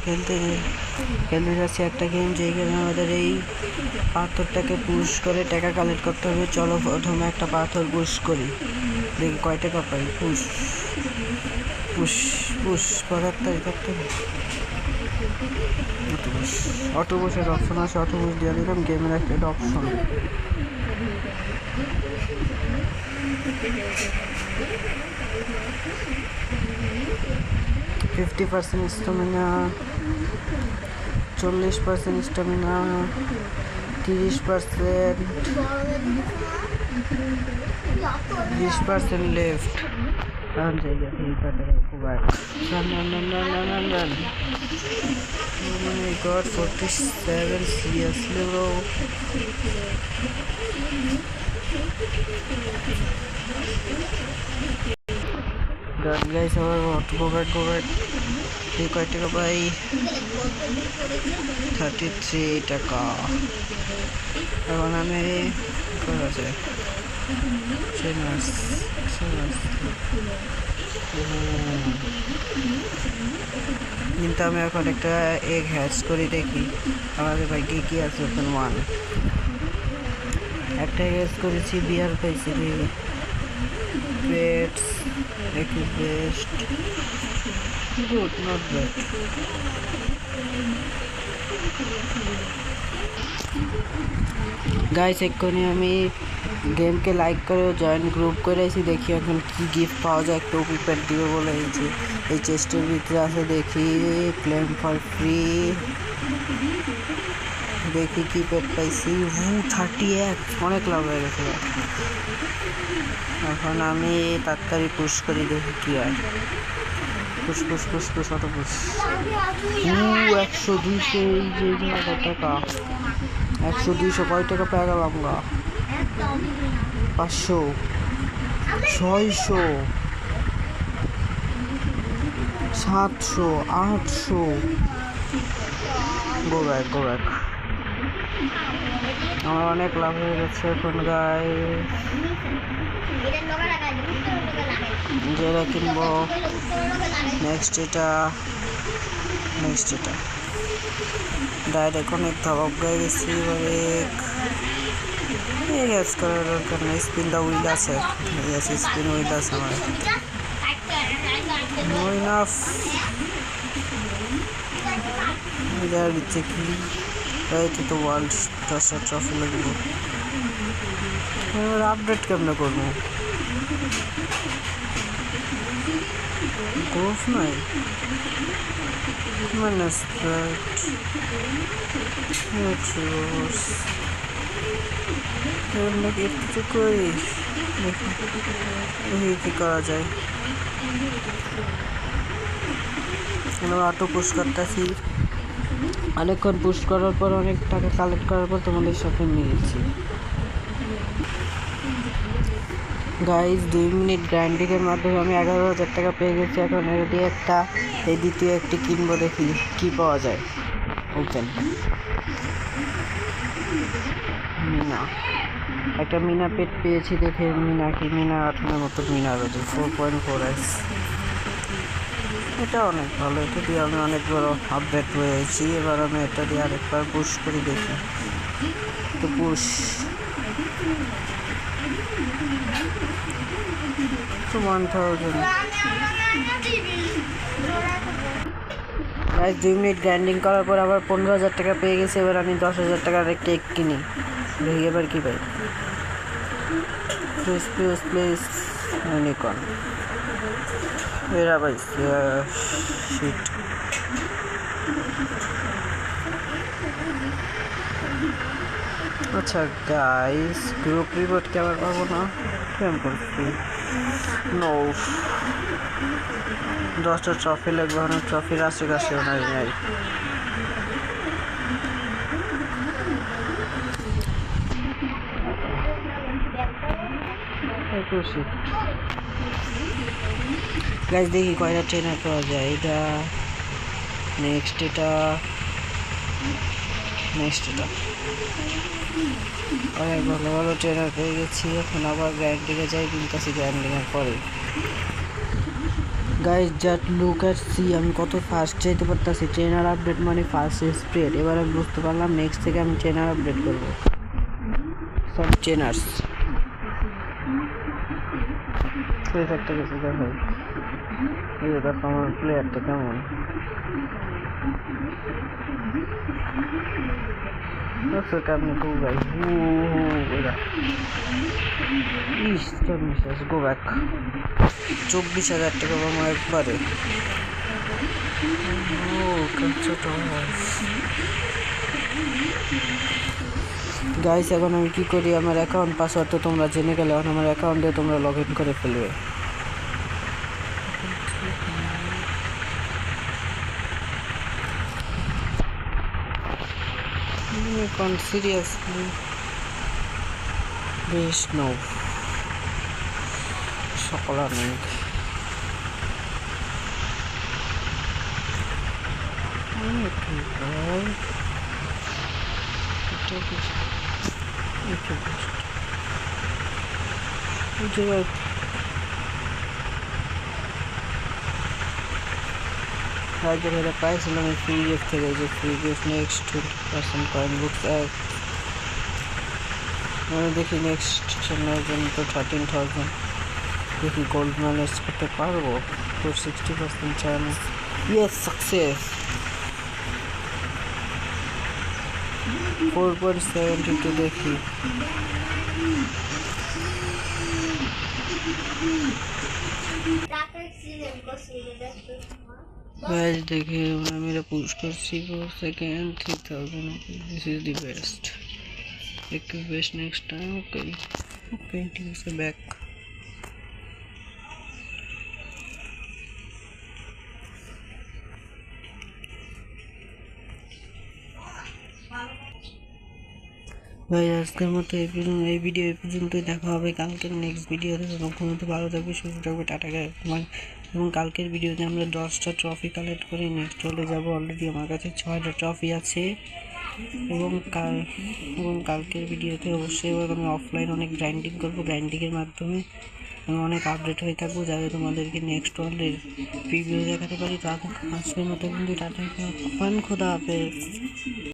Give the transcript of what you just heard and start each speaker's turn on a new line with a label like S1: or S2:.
S1: খেলতে খেলতে যাচ্ছি একটা গেম, যে গেমে আমাদের এই পাথরটাকে পুশ করে টাকা কালেক্ট করতে হবে। চলো প্রথমে একটা পাথর পুশ করি, দেখি কয় টাকা পাই। পুশ পুশ পুশ পদার্থই করতে হবে। অটোবুসের অপশন আছে, অটোবুস দিয়ে দিলাম। গেমের একটা option 50% stamina, 40% stamina, 30%, 20% left. Run জায়গা থেকে কাটে run run run run run run. Oh my god, 47, seriously bro? God guys, go back. এই কয় টাকা পাই? 33 টাকা। এখন আমি কোথায় আছে কিন্তু আমি এখন একটা এগ হ্যাচ করে দেখি আমাদের ভাই কি আছে। ওপেন ওয়ান একটা হ্যাচ করেছি, বিয়ার পাইছি, pets best, good, not bad. Guys এক্ষুনি আমি গেমকে লাইক করে জয়েন গ্রুপ করে আছি, দেখি এখন কি গিফট পাওয়া যায়। একটা ওপি প্যাড দিবে বলে এই চেস্টের ভিতরে আছে, দেখি ক্লেম ফর ফ্রি, দেখি কি প্যাড পাইছি। 31, অনেক লাভ হয়ে গেছে। এখন আমি তাড়াতাড়ি পুশ করি, দেখি কি হয়। Push auto push. 100, 200, এই যে টাকা 100, 200 কয় টাকা পেয়ে গেলাম গা? 500, 600, 700, 800। Go back. আমার অনেক লাভ হয়ে গেছে এখন গাইস। যেটা কিনবো নেক্সট এটা ডাইরেক্ট অনেক ধাবক গায়ে গেছি। এবারে গ্যাস করার দরকার নেই, স্পিন দা উইল আছে, স্পিন উইল আছে আমার। নো ইনাফ দিচ্ছে কি এইটা তো ওয়ার্ল্ড টসার ট্রফি লাগবে। এবার আপডেট কেমনে করবো? গ্রোথ নাই মানে কিছু করি, দেখি কি করা যায়। অটো পুশ করতেছি, অনেকক্ষণ পুশ করার পর অনেক টাকা কালেক্ট করার পর তোমাদের সাথে মিলেছি গাইজ। 2 মিনিট গ্রাইন্ডিংয়ের মাধ্যমে আমি 11,000 টাকা পেয়ে গেছি। এখন এর দিয়ে এই দ্বিতীয় একটি কিনবো, দেখি কি পাওয়া যায়। ওপেন মিনা, একটা মিনা পেট পেয়েছি, দেখে মিনা আটনের মতো মিনা রয়েছে। 4.4x, এটা অনেক ভালো। এটা দিয়ে আমি অনেক বড় আপডেট হয়েছি। এবার আমি এটা দিয়ে আরেকবার পুশ করি, দেখি তো পুশ 1000। 2 মিনিট গ্রাইন্ডিং করার পর আবার 15,000 টাকা পেয়ে গেছে। এবার আমি 10,000 টাকার কেক কিনি, দেখি এবার কি পাই। প্লিজ ইউনিকর্ন এরা ভাই শিট। আচ্ছা গাইস, গ্রুপ রিপোর্ট কি আবার পাবো না? Temple free no. 10টা ট্রফি লাগবে, অনেক ট্রফির কাছেও নাই। গাইস দেখি কয়টা ট্রেনার পাওয়া যায়। এটা নেক্সট এটা অনেক ভালো ট্রেনার পেয়ে গেছি। এখন আবার গ্রাইন্ডিংয়ে যাই, কিন্তু গ্রাইন্ডিংয়ের পরে guys just look at see আমি কত ফাস্ট যেতে পারতেছি। ট্রেনার আপডেট মানে ফার্স্ট স্প্রেড। এবার আমি বুঝতে পারলাম নেক্সট থেকে আমি ট্রেনার আপডেট করবো। সব ট্রেনার্স একটা কিছু দেখাই। এই যে দেখো আমার প্লেয়ারটা কেমন। কেমন গো ভাই, গো ব্যাক। 24,000 টাকা পাবো একবারে। গাইস এখন আমি কি করি, আমার অ্যাকাউন্ট পাসওয়ার্ড তো তোমরা জেনে গেলে, এখন আমার অ্যাকাউন্টে তোমরা লগ ইন করে ফেলবে। এখন সিরিয়াসলি বেশ নও সকলা নেই। পাইছিলাম ফ্রি গিফট থেকে, যে free gift next 20% coin books add. মানে দেখি নেক্সট চেন্নাইয়ের জন্য তো 13,000। দেখি গোল্ড ম্যানেজ করতে পারবো তো 60% চান্স। Yes success. 4.72 দেখি। गाइस देखिए मेरा पुश कर C4 second 3000। This is the best. एक best next time. Okay painting से बैक। ভাই আজকের মতো এই ভিডিও পর্যন্তই। দেখা হবে কালকের নেক্সট ভিডিওতে। ততক্ষণ ভালো থাকবে, সুস্থ থাকবে, টাটা। এবং কালকের ভিডিওতে আমরা 10টা ট্রফি কালেক্ট করে নেক্সট চলে যাব। অলরেডি আমার কাছে 6টা ট্রফি আছে। এবং কালকের ভিডিওতে অবশ্যই এবার আমি অফলাইন অনেক গ্রাইন্ডিং করবো। গ্রাইন্ডিংয়ের মাধ্যমে আমি অনেক আপডেট হয়ে থাকবো, যাতে তোমাদেরকে নেক্সট ওয়ার্ল্ডের প্রিভিউ দেখাতে পারি। তাদের আজকের মতো কিন্তু টাটা, খোদা হাফেজ।